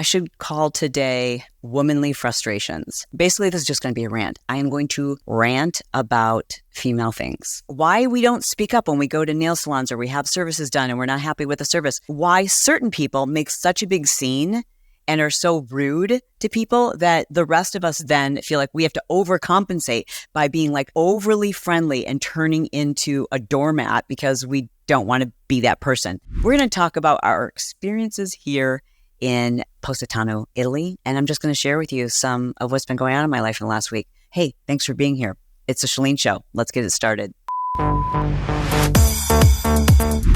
should call today Womanly Frustrations. Basically, this is just going to be a rant. I am going to rant about female things. Why we don't speak up when we go to nail salons or we have services done and we're not happy with the service. Why certain people make such a big scene and are so rude to people that the rest of us then feel like we have to overcompensate by being like overly friendly and turning into a doormat because we don't want to be that person. We're going to talk about our experiences here in Positano, Italy, and I'm just going to share with you some of what's been going on in my life in the last week. Hey, thanks for being here. It's the Chalene Show. Let's get it started.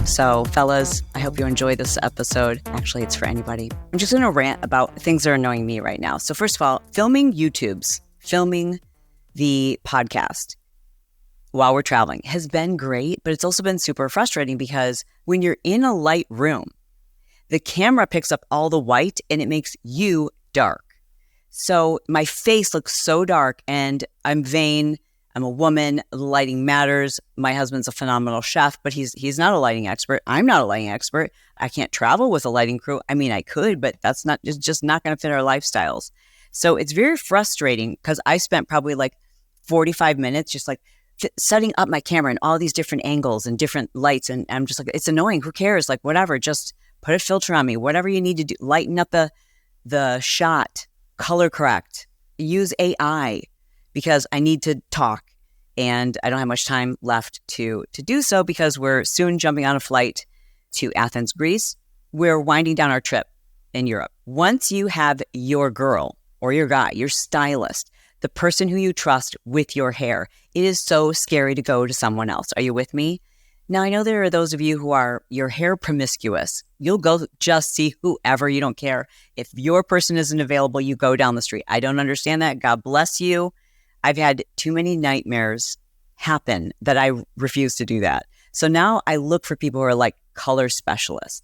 So, fellas, I hope you enjoy this episode. Actually, it's for anybody. I'm just going to rant about things that are annoying me right now. So first of all, filming the podcast while we're traveling has been great, but it's also been super frustrating because when you're in a light room, the camera picks up all the white and it makes you dark. So my face looks so dark and I'm vain. I'm a woman. Lighting matters. My husband's a phenomenal chef, but he's not a lighting expert. I'm not a lighting expert. I can't travel with a lighting crew. I mean, I could, but that's not just not going to fit our lifestyles. So it's very frustrating because I spent probably like 45 minutes just like setting up my camera in all these different angles and different lights. And I'm just like, it's annoying. Who cares? Like, whatever. Just put a filter on me. Whatever you need to do. Lighten up the shot. Color correct. Use AI because I need to talk. And I don't have much time left to do so because we're soon jumping on a flight to Athens, Greece. We're winding down our trip in Europe. Once you have your girl or your guy, your stylist, the person who you trust with your hair, it is so scary to go to someone else. Are you with me? Now, I know there are those of you who are your hair promiscuous. You'll go just see whoever, you don't care. If your person isn't available, you go down the street. I don't understand that. God bless you. I've had too many nightmares happen that I refuse to do that. So now I look for people who are like color specialists.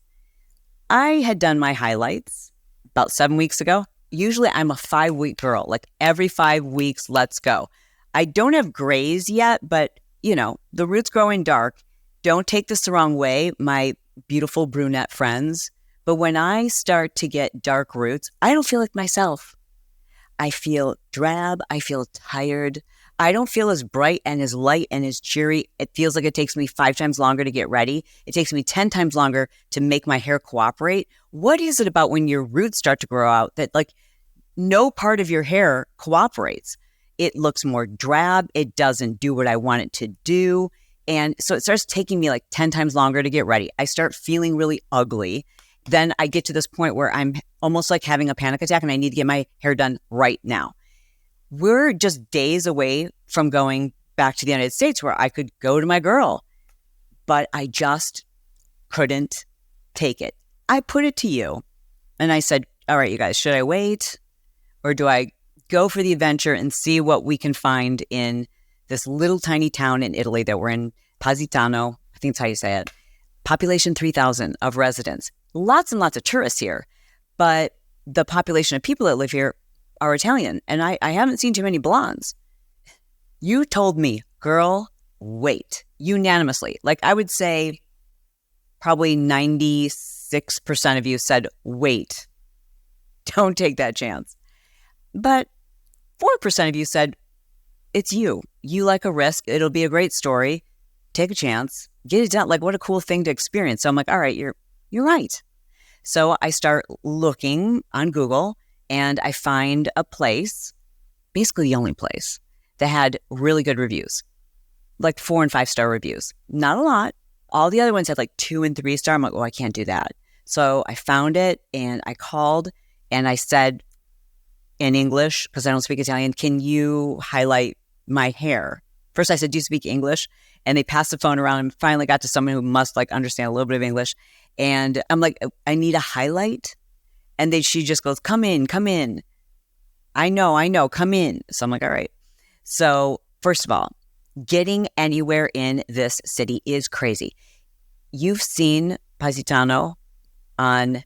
I had done my highlights about 7 weeks ago. Usually I'm a 5-week girl, like every 5 weeks, let's go. I don't have grays yet, but you know, the roots grow in dark. Don't take this the wrong way, my beautiful brunette friends. But when I start to get dark roots, I don't feel like myself. I feel drab. I feel tired. I don't feel as bright and as light and as cheery. It feels like it takes me 5 times longer to get ready. It takes me 10 times longer to make my hair cooperate. What is it about when your roots start to grow out that like no part of your hair cooperates? It looks more drab. It doesn't do what I want it to do. And so it starts taking me like 10 times longer to get ready. I start feeling really ugly. Then I get to this point where I'm almost like having a panic attack and I need to get my hair done right now. We're just days away from going back to the United States where I could go to my girl, but I just couldn't take it. I put it to you and I said, all right, you guys, should I wait or do I go for the adventure and see what we can find in this little tiny town in Italy that we're in, Positano, I think that's how you say it, population 3,000 of residents. Lots and lots of tourists here, but the population of people that live here are Italian, and I haven't seen too many blondes. You told me, girl, wait, unanimously. Like I would say probably 96% of you said, wait, don't take that chance. But 4% of you said, it's you. You like a risk. It'll be a great story. Take a chance. Get it done. Like what a cool thing to experience. So I'm like, all right, you're right. So I start looking on Google and I find a place, basically the only place, that had really good reviews, like 4 and 5 star reviews. Not a lot. All the other ones had like 2 and 3 star. I'm like, oh, I can't do that. So I found it and I called and I said in English, because I don't speak Italian, can you highlight my hair? First I said, do you speak English? And they passed the phone around and finally got to someone who must like understand a little bit of English. And I'm like, I need a highlight. And she just goes, come in. I know, come in. So I'm like, all right. So first of all, getting anywhere in this city is crazy. You've seen Positano on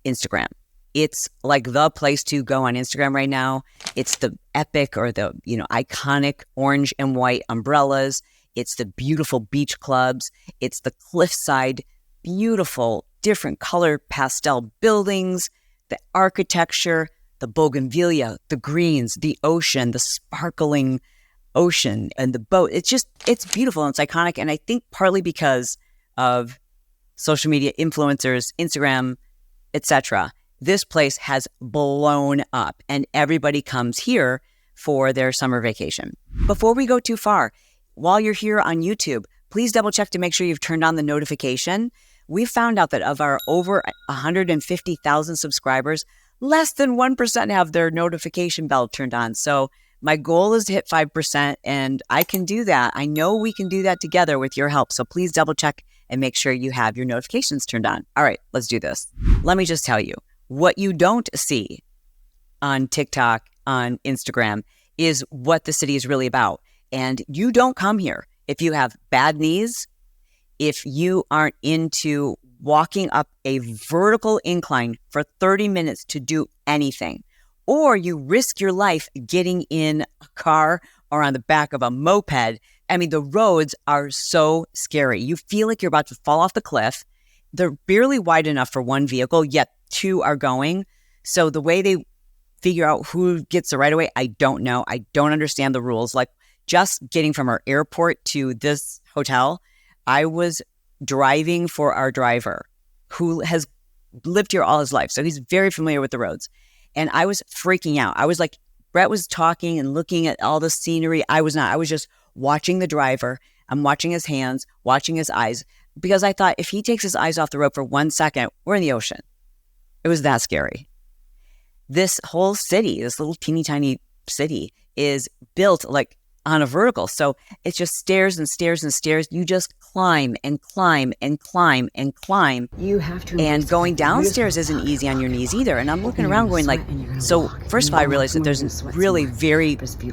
Instagram. It's like the place to go on Instagram right now. It's the epic or the, iconic orange and white umbrellas. It's the beautiful beach clubs. It's the cliffside, beautiful, different color pastel buildings, the architecture, the bougainvillea, the greens, the ocean, the sparkling ocean, and the boat. It's beautiful and it's iconic. And I think partly because of social media influencers, Instagram, etc., this place has blown up and everybody comes here for their summer vacation. Before we go too far, while you're here on YouTube, please double check to make sure you've turned on the notification. We found out that of our over 150,000 subscribers, less than 1% have their notification bell turned on. So my goal is to hit 5%, and I can do that. I know we can do that together with your help. So please double check and make sure you have your notifications turned on. All right, let's do this. Let me just tell you, what you don't see on TikTok, on Instagram, is what the city is really about. And you don't come here if you have bad knees, if you aren't into walking up a vertical incline for 30 minutes to do anything, or you risk your life getting in a car or on the back of a moped. I mean, the roads are so scary. You feel like you're about to fall off the cliff. They're barely wide enough for one vehicle, yet two are going. So the way they figure out who gets the right of way, I don't know. I don't understand the rules. Like just getting from our airport to this hotel, I was driving for our driver who has lived here all his life. So he's very familiar with the roads. And I was freaking out. I was like, Brett was talking and looking at all the scenery. I was not. I was just watching the driver. I'm watching his hands, watching his eyes, because I thought if he takes his eyes off the road for 1 second, we're in the ocean. It was that scary. This whole city, this little teeny tiny city, is built like on a vertical. So it's just stairs and stairs and stairs. You just climb and climb and climb and climb. You have to. And going downstairs isn't easy on your knees either. And I'm looking around going like, so first of all, I realized that there's really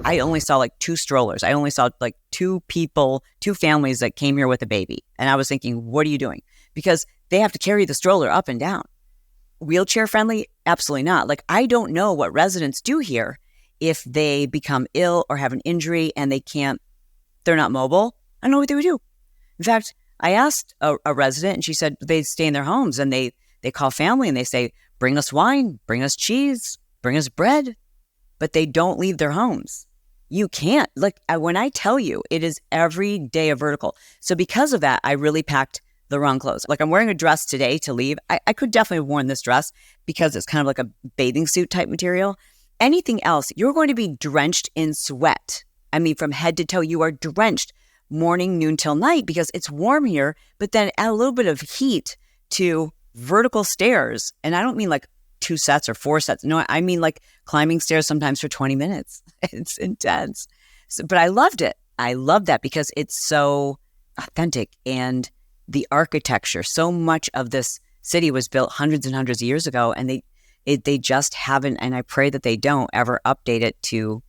I only saw like 2 strollers. I only saw like 2 people, 2 families that came here with a baby. And I was thinking, what are you doing? Because they have to carry the stroller up and down. Wheelchair friendly? Absolutely not. Like, I don't know what residents do here if they become ill or have an injury and they're not mobile. I don't know what they would do. In fact, I asked a resident and she said they stay in their homes and they call family and they say, bring us wine, bring us cheese, bring us bread, but they don't leave their homes. You can't. Like, when I tell you, it is every day a vertical. So because of that, I really packed the wrong clothes. Like, I'm wearing a dress today to leave. I could definitely have worn this dress because it's kind of like a bathing suit type material. Anything else, you're going to be drenched in sweat. I mean, from head to toe, you are drenched morning, noon till night because it's warm here, but then add a little bit of heat to vertical stairs. And I don't mean like 2 sets or 4 sets. No, I mean like climbing stairs sometimes for 20 minutes. It's intense. But I loved it. I love that because it's so authentic. And the architecture, so much of this city was built hundreds and hundreds of years ago, and they just haven't, and I pray that they don't ever update it to,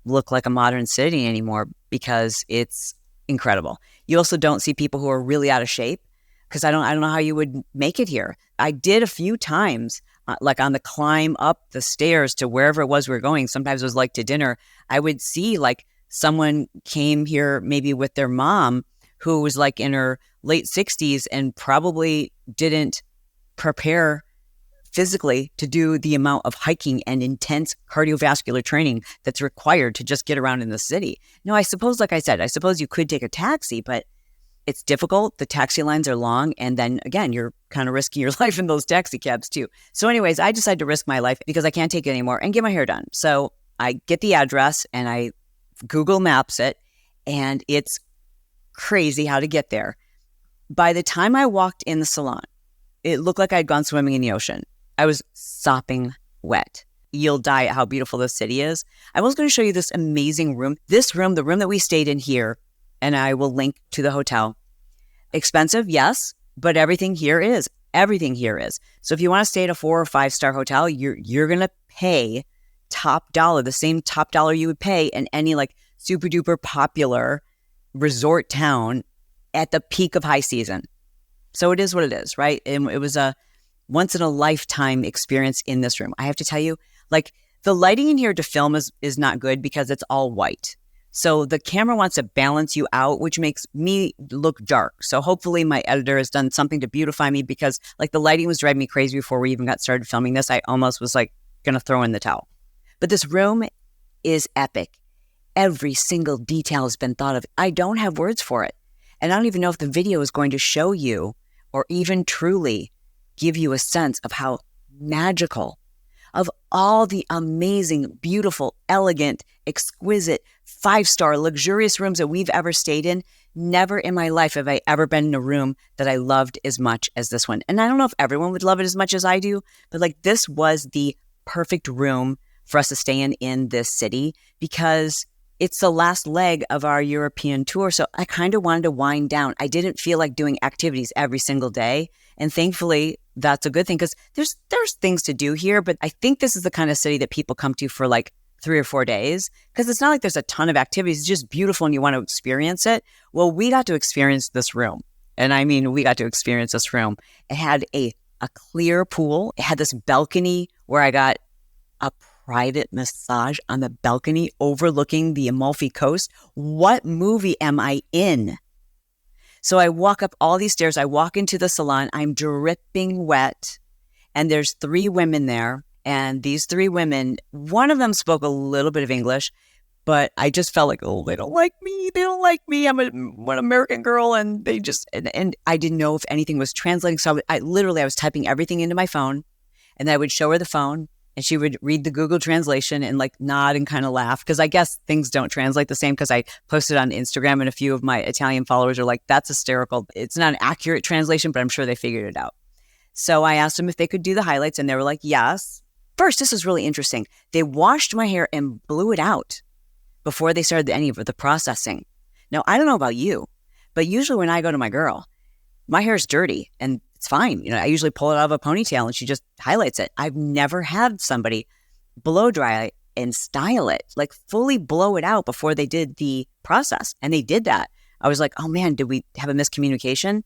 look like a modern city anymore because it's incredible. You also don't see people who are really out of shape because I don't know how you would make it here. I did a few times, like on the climb up the stairs to wherever it was we were going. Sometimes it was like to dinner. I would see like someone came here maybe with their mom who was like in her late 60s and probably didn't prepare physically to do the amount of hiking and intense cardiovascular training that's required to just get around in the city. No, I suppose, like I said, you could take a taxi, but it's difficult. The taxi lines are long. And then again, you're kind of risking your life in those taxi cabs too. So anyways, I decided to risk my life because I can't take it anymore and get my hair done. So I get the address and I Google Maps it, and it's crazy how to get there. By the time I walked in the salon, it looked like I'd gone swimming in the ocean. I was sopping wet. You'll die at how beautiful this city is. I was going to show you this amazing room. This room, the room that we stayed in here, and I will link to the hotel. Expensive, yes, but everything here is. Everything here is. So if you want to stay at a 4 or 5 star hotel, you're going to pay top dollar, the same top dollar you would pay in any like super duper popular resort town at the peak of high season. So it is what it is, right? And it was a once in a lifetime experience in this room. I have to tell you, like, the lighting in here to film is not good because it's all white. So the camera wants to balance you out, which makes me look dark. So hopefully my editor has done something to beautify me, because like the lighting was driving me crazy before we even got started filming this. I almost was like going to throw in the towel. But this room is epic. Every single detail has been thought of. I don't have words for it. And I don't even know if the video is going to show you or even truly give you a sense of how magical, of all the amazing, beautiful, elegant, exquisite, 5-star, luxurious rooms that we've ever stayed in. Never in my life have I ever been in a room that I loved as much as this one. And I don't know if everyone would love it as much as I do, but like this was the perfect room for us to stay in this city, because it's the last leg of our European tour. So I kind of wanted to wind down. I didn't feel like doing activities every single day. And thankfully, that's a good thing, because there's things to do here. But I think this is the kind of city that people come to for like 3 or 4 days, because it's not like there's a ton of activities. It's just beautiful and you want to experience it. Well, we got to experience this room. And I mean, we got to experience this room. It had a clear pool. It had this balcony where I got a private massage on the balcony overlooking the Amalfi Coast. What movie am I in? So I walk up all these stairs. I walk into the salon. I'm dripping wet. And there's 3 women there. And these 3 women, one of them spoke a little bit of English, but I just felt like, oh, they don't like me. They don't like me. I'm an American girl. And they just, and I didn't know if anything was translating. So I was typing everything into my phone, and I would show her the phone. And she would read the Google translation and like nod and kind of laugh, because I guess things don't translate the same, because I posted on Instagram and a few of my Italian followers are like, that's hysterical. It's not an accurate translation, but I'm sure they figured it out. So I asked them if they could do the highlights, and they were like, yes. First, this is really interesting. They washed my hair and blew it out before they started any of the processing. Now, I don't know about you, but usually when I go to my girl, my hair's dirty and it's fine. You know, I usually pull it out of a ponytail and she just highlights it. I've never had somebody blow dry and style it, like fully blow it out before they did the process. And they did that. I was like, oh man, did we have a miscommunication?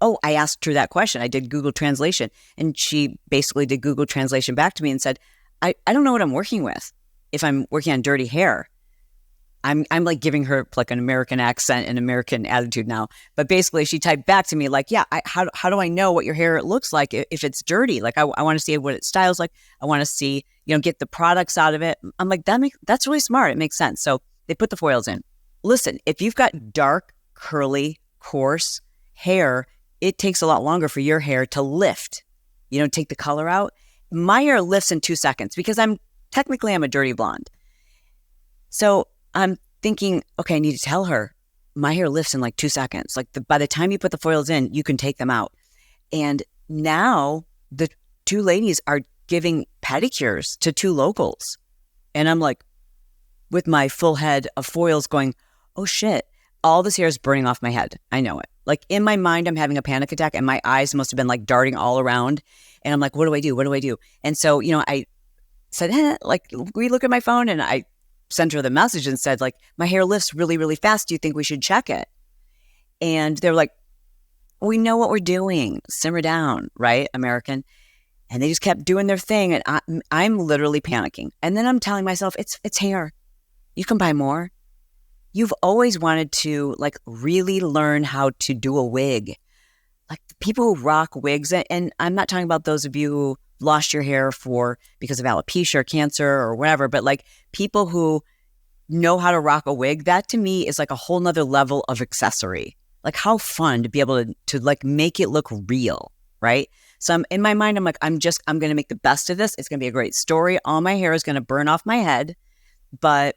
Oh, I asked her that question. I did Google translation, and she basically did Google translation back to me and said, I don't know what I'm working with. If I'm working on dirty hair, I'm like giving her like an American accent and American attitude now. But basically she typed back to me like, yeah, how do I know what your hair looks like if it's dirty? Like I want to see what it styles like. I want to see, get the products out of it. I'm like, that's really smart. It makes sense. So they put the foils in. Listen, if you've got dark, curly, coarse hair, it takes a lot longer for your hair to lift, take the color out. My hair lifts in 2 seconds because I'm a dirty blonde. So I'm thinking, okay, I need to tell her my hair lifts in like 2 seconds. Like by the time you put the foils in, you can take them out. And now the 2 ladies are giving pedicures to 2 locals. And I'm like, with my full head of foils going, oh shit, all this hair is burning off my head. I know it. Like in my mind, I'm having a panic attack and my eyes must have been like darting all around. And I'm like, what do I do? What do I do? And so, I said, we look at my phone, and I sent her the message and said, like, my hair lifts really, really fast. Do you think we should check it? And they're like, we know what we're doing. Simmer down, right, American? And they just kept doing their thing. And I'm literally panicking. And then I'm telling myself, it's hair. You can buy more. You've always wanted to like really learn how to do a wig. Like the people who rock wigs, and I'm not talking about those of you who lost your hair because of alopecia or cancer or whatever, but like people who know how to rock a wig, that to me is like a whole nother level of accessory. Like how fun to be able to like make it look real, right? So in my mind, I'm like, I'm going to make the best of this. It's going to be a great story. All my hair is going to burn off my head, but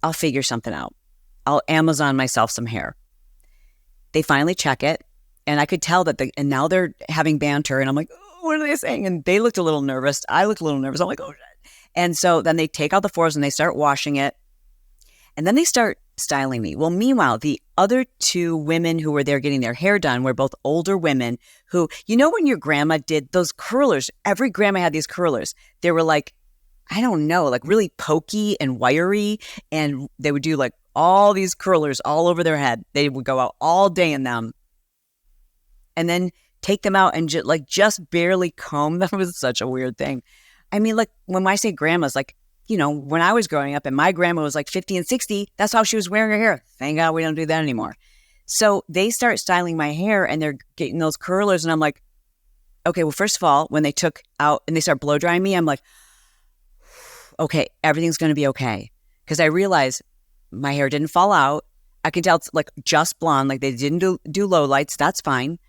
I'll figure something out. I'll Amazon myself some hair. They finally check it, and I could tell that and now they're having banter, and I'm like, oh, what are they saying? And they looked a little nervous. I looked a little nervous. I'm like, oh, shit. And so then they take out the foils and they start washing it, and then they start styling me. Well, meanwhile, the other 2 women who were there getting their hair done were both older women who, when your grandma did those curlers, every grandma had these curlers. They were like, I don't know, like really pokey and wiry, and they would do like all these curlers all over their head. They would go out all day in them and then take them out and just barely comb them. It was such a weird thing. I mean, like when I say grandmas, like when I was growing up and my grandma was like 50 and 60, that's how she was wearing her hair. Thank God we don't do that anymore. So they start styling my hair and they're getting those curlers. And I'm like, okay, well, first of all, when they took out and they start blow drying me, I'm like, okay, everything's going to be okay. Because I realized my hair didn't fall out. I can tell it's like just blonde, like they didn't do low lights. That's fine.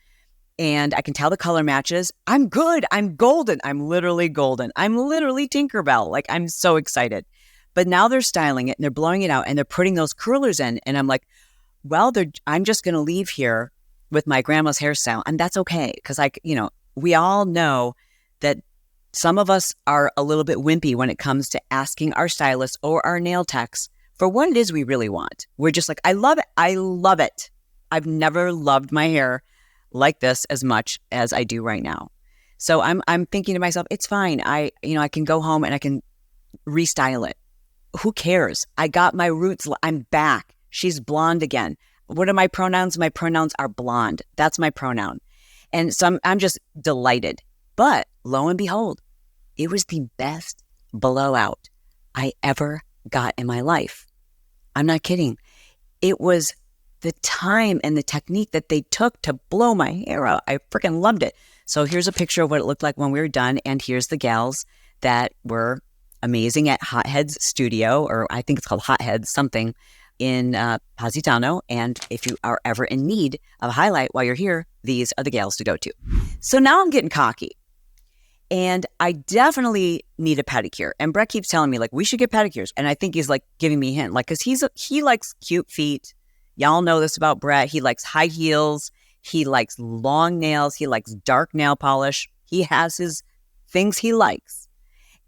And I can tell the color matches. I'm good. I'm golden. I'm literally golden. I'm literally Tinkerbell. Like, I'm so excited. But now they're styling it and they're blowing it out and they're putting those curlers in. And I'm like, well, I'm just going to leave here with my grandma's hairstyle. And that's okay. Because we all know that some of us are a little bit wimpy when it comes to asking our stylist or our nail techs for what it is we really want. We're just like, I love it. I love it. I've never loved my hair like this as much as I do right now. So I'm thinking to myself, it's fine. I can go home and I can restyle it. Who cares? I got my roots. I'm back. She's blonde again. What are my pronouns? My pronouns are blonde. That's my pronoun. And so I'm just delighted. But lo and behold, it was the best blowout I ever got in my life. I'm not kidding. It was the time and the technique that they took to blow my hair out. I freaking loved it. So here's a picture of what it looked like when we were done. And here's the gals that were amazing at Hotheads Studio, or I think it's called Hotheads something, in Positano. And if you are ever in need of a highlight while you're here, these are the gals to go to. So now I'm getting cocky. And I definitely need a pedicure. And Brett keeps telling me, like, we should get pedicures. And I think he's like giving me a hint, like, because he likes cute feet. Y'all know this about Brett. He likes high heels. He likes long nails. He likes dark nail polish. He has his things he likes.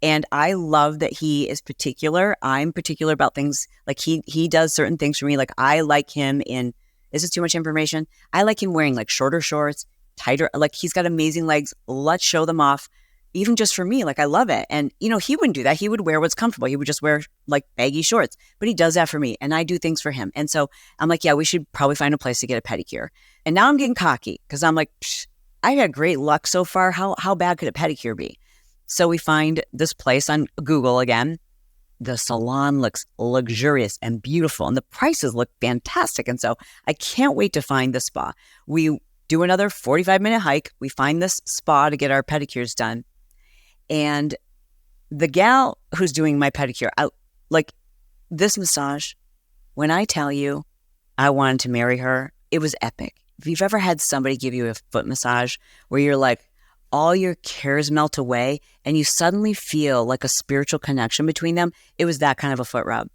And I love that he is particular. I'm particular about things. Like he does certain things for me. Like I like him in, this is too much information. I like him wearing like shorter shorts, tighter, like he's got amazing legs. Let's show them off. Even just for me, like I love it. And he wouldn't do that. He would wear what's comfortable. He would just wear like baggy shorts, but he does that for me and I do things for him. And so I'm like, yeah, we should probably find a place to get a pedicure. And now I'm getting cocky because I'm like, I've had great luck so far. How bad could a pedicure be? So we find this place on Google again. The salon looks luxurious and beautiful and the prices look fantastic. And so I can't wait to find the spa. We do another 45-minute hike. We find this spa to get our pedicures done. And the gal who's doing my pedicure, like this massage, when I tell you I wanted to marry her, it was epic. If you've ever had somebody give you a foot massage where you're like, all your cares melt away and you suddenly feel like a spiritual connection between them, it was that kind of a foot rub.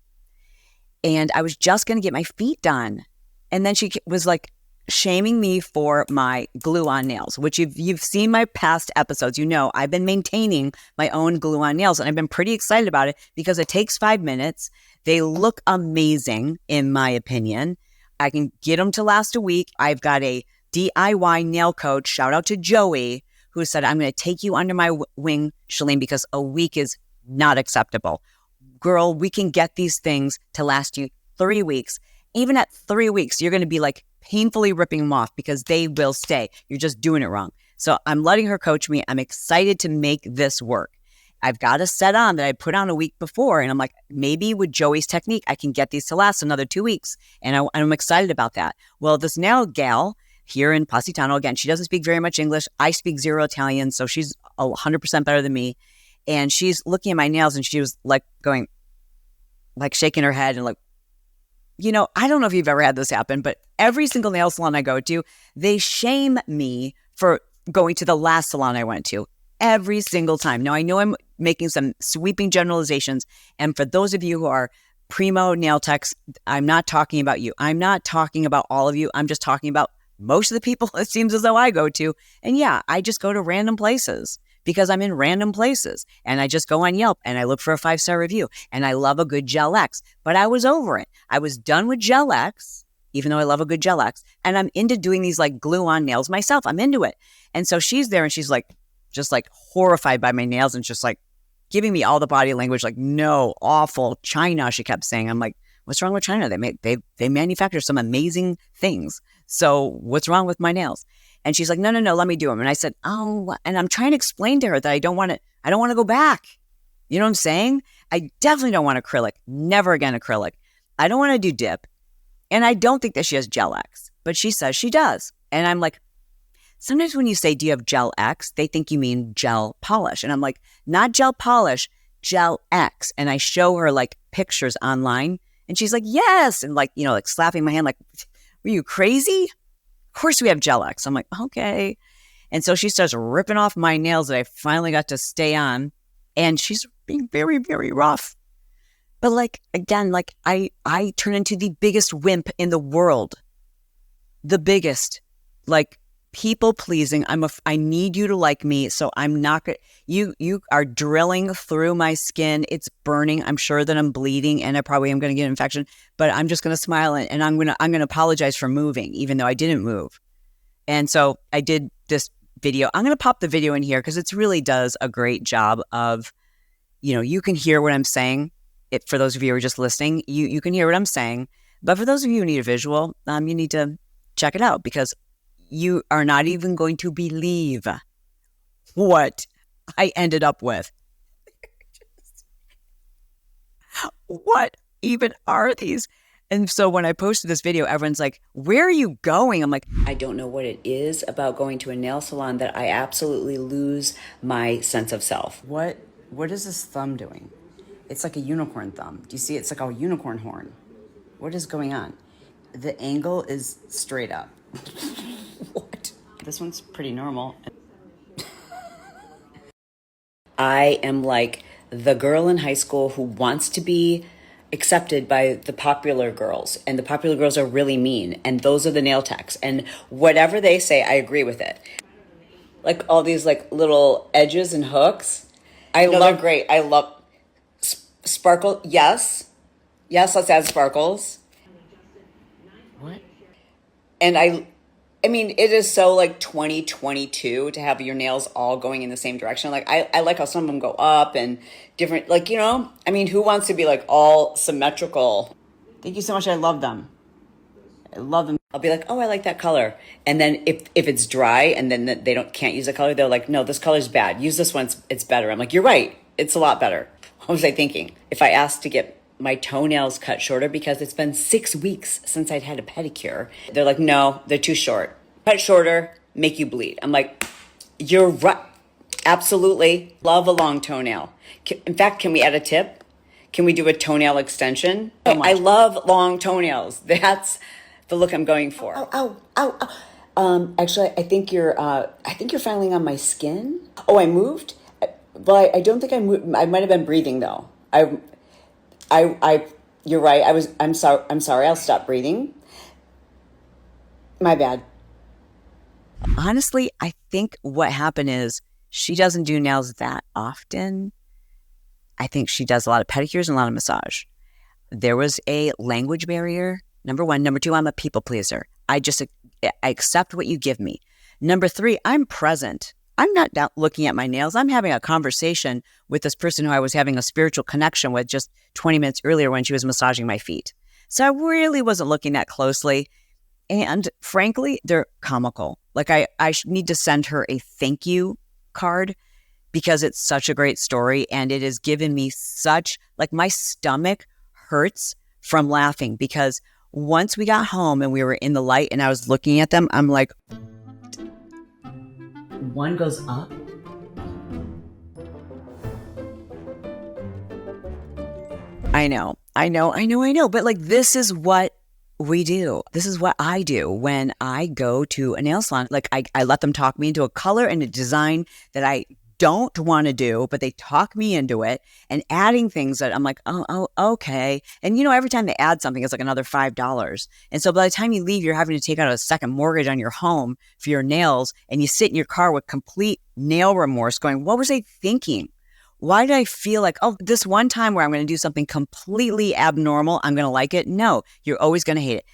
And I was just going to get my feet done. And then she was like, shaming me for my glue-on nails, which you've seen my past episodes. I've been maintaining my own glue-on nails, and I've been pretty excited about it because it takes 5 minutes. They look amazing, in my opinion. I can get them to last a week. I've got a DIY nail coach, shout out to Joey, who said, I'm going to take you under my wing, Chalene, because a week is not acceptable. Girl, we can get these things to last you 3 weeks. Even at 3 weeks, you're going to be like, painfully ripping them off because they will stay. You're just doing it wrong. So I'm letting her coach me. I'm excited to make this work. I've got a set on that I put on a week before. And I'm like, maybe with Joey's technique, I can get these to last another 2 weeks. And I'm excited about that. Well, this nail gal here in Positano, again, she doesn't speak very much English. I speak zero Italian. So she's 100% better than me. And she's looking at my nails and she was like going, like shaking her head and like, I don't know if you've ever had this happen, but every single nail salon I go to, they shame me for going to the last salon I went to every single time. Now, I know I'm making some sweeping generalizations. And for those of you who are primo nail techs, I'm not talking about you. I'm not talking about all of you. I'm just talking about most of the people it seems as though I go to. And yeah, I just go to random places because I'm in random places and I just go on Yelp and I look for a 5-star review and I love a good Gel X, but I was over it. I was done with Gel X, even though I love a good Gel X, and I'm into doing these like glue on nails myself. I'm into it. And so she's there and she's like, just like horrified by my nails and just like giving me all the body language, like, no, awful China, she kept saying. I'm like, what's wrong with China? They manufacture some amazing things. So what's wrong with my nails? And she's like, no, let me do them. And I said, oh, and I'm trying to explain to her that I don't want to go back. You know what I'm saying? I definitely don't want acrylic. Never again acrylic. I don't want to do dip. And I don't think that she has Gel X, but she says she does. And I'm like, sometimes when you say, do you have Gel X? They think you mean gel polish. And I'm like, not gel polish, Gel X. And I show her like pictures online and she's like, yes. And like, like slapping my hand, like, were you crazy? Of course we have Gel X. I'm like, okay. And so she starts ripping off my nails that I finally got to stay on. And she's being very, very rough. But like, again, like I turn into the biggest wimp in the world. The biggest, like people pleasing. I need you to like me. So I'm not going to, you are drilling through my skin. It's burning. I'm sure that I'm bleeding and I probably am going to get an infection, but I'm just going to smile and I'm going to apologize for moving, even though I didn't move. And so I did this video. I'm going to pop the video in here because it really does a great job of, you can hear what I'm saying. For those of you who are just listening, you can hear what I'm saying. But for those of you who need a visual, you need to check it out because you are not even going to believe what I ended up with. What even are these? And so when I posted this video, everyone's like, where are you going? I'm like, I don't know what it is about going to a nail salon that I absolutely lose my sense of self. What is this thumb doing? It's like a unicorn thumb. Do you see? It's like a unicorn horn. What is going on? The angle is straight up. What? This one's pretty normal. I am like the girl in high school who wants to be accepted by the popular girls. And the popular girls are really mean. And those are the nail techs. And whatever they say, I agree with it. Like all these like little edges and hooks. They're great. I love... Sparkle, yes, let's add sparkles. What? And I mean, it is so like 2022 to have your nails all going in the same direction. Like I like how some of them go up and different, like, I mean, who wants to be like all symmetrical? Thank you so much. I love them. I love them. I'll be like, oh, I like that color. And then if it's dry and then they can't use the color, they're like, no, this color's bad. Use this one. It's better. I'm like, you're right. It's a lot better. What was I thinking? If I asked to get my toenails cut shorter because it's been 6 weeks since I'd had a pedicure, they're like, no, they're too short. Cut shorter, make you bleed. I'm like, you're right. Absolutely. Love a long toenail. In fact, can we add a tip? Can we do a toenail extension? I love long toenails. That's the look I'm going for. Ow. Actually, I think you're filing on my skin. Oh, I moved? Well, I don't think I moved. I might have been breathing though. You're right. I'm sorry. I'll stop breathing. My bad. Honestly, I think what happened is she doesn't do nails that often. I think she does a lot of pedicures and a lot of massage. There was a language barrier. Number one. Number two, I'm a people pleaser. I accept what you give me. Number three, I'm present. I'm not looking at my nails. I'm having a conversation with this person who I was having a spiritual connection with just 20 minutes earlier when she was massaging my feet. So I really wasn't looking that closely. And frankly, they're comical. Like I need to send her a thank you card because it's such a great story. And it has given me such, like my stomach hurts from laughing because once we got home and we were in the light and I was looking at them, I'm like, one goes up. I know. But like, this is what we do. This is what I do when I go to a nail salon. Like I let them talk me into a color and a design that I don't want to do, but they talk me into it and adding things that I'm like, oh, okay. And every time they add something, it's like another $5. And so by the time you leave, you're having to take out a second mortgage on your home for your nails. And you sit in your car with complete nail remorse going, what was I thinking? Why did I feel like, oh, this one time where I'm going to do something completely abnormal, I'm going to like it? No, you're always going to hate it.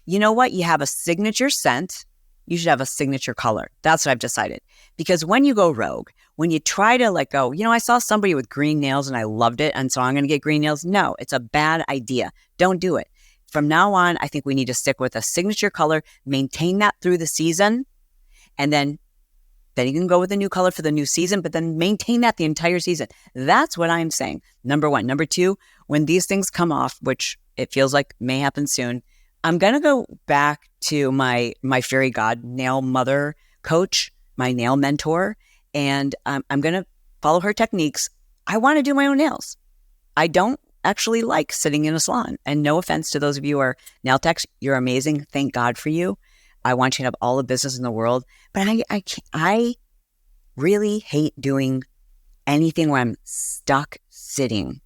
You know what? You have a signature scent. You should have a signature color. That's what I've decided. Because when you go rogue, when you try to like go, I saw somebody with green nails and I loved it. And so I'm going to get green nails. No, it's a bad idea. Don't do it. From now on, I think we need to stick with a signature color, maintain that through the season, and then Then you can go with a new color for the new season, but then maintain that the entire season. That's what I'm saying. Number one. Number two, when these things come off, which it feels like may happen soon, I'm going to go back to my fairy god nail mother coach, my nail mentor, and I'm going to follow her techniques. I want to do my own nails. I don't actually like sitting in a salon. And no offense to those of you who are nail techs, you're amazing. Thank God for you. I want you to have all the business in the world. But I really hate doing anything where I'm stuck sitting.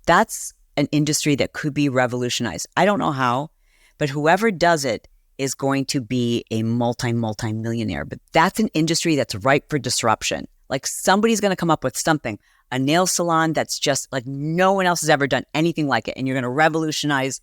That's an industry that could be revolutionized. I don't know how, but whoever does it is going to be a multi-millionaire. But that's an industry that's ripe for disruption. Like somebody's going to come up with something, a nail salon that's just like no one else has ever done anything like it. And you're going to revolutionize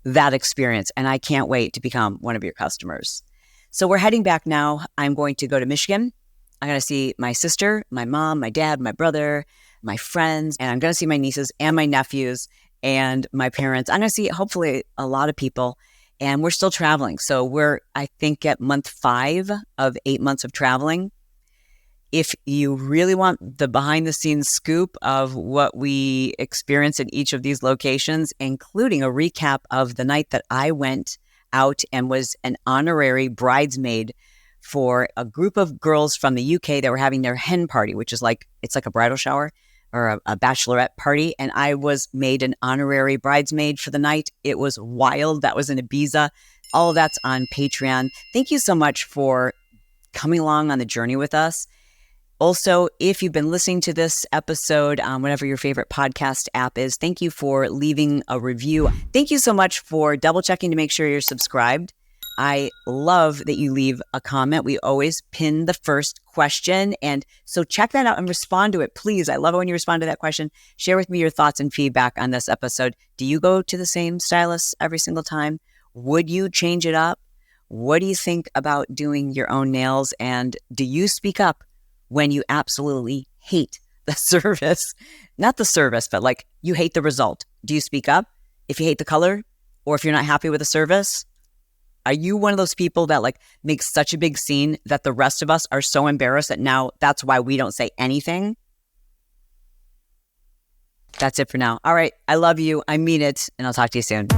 that experience. And I can't wait to become one of your customers. So we're heading back now. I'm going to go to Michigan. I'm going to see my sister, my mom, my dad, my brother, my friends, and I'm going to see my nieces and my nephews and my parents. I'm going to see hopefully a lot of people, and we're still traveling. So we're, I think, at month 5 of 8 months of traveling. If you really want the behind the scenes scoop of what we experience in each of these locations, including a recap of the night that I went out and was an honorary bridesmaid for a group of girls from the UK that were having their hen party, which is like, it's like a bridal shower or a bachelorette party. And I was made an honorary bridesmaid for the night. It was wild. That was in Ibiza. All of that's on Patreon. Thank you so much for coming along on the journey with us. Also, if you've been listening to this episode on whatever your favorite podcast app is, thank you for leaving a review. Thank you so much for double checking to make sure you're subscribed. I love that you leave a comment. We always pin the first question. And so check that out and respond to it, please. I love it when you respond to that question. Share with me your thoughts and feedback on this episode. Do you go to the same stylist every single time? Would you change it up? What do you think about doing your own nails? And do you speak up when you absolutely hate the service? Not the service, but like you hate the result. Do you speak up if you hate the color or if you're not happy with the service? Are you one of those people that like makes such a big scene that the rest of us are so embarrassed that now that's why we don't say anything? That's it for now. All right. I love you. I mean it. And I'll talk to you soon.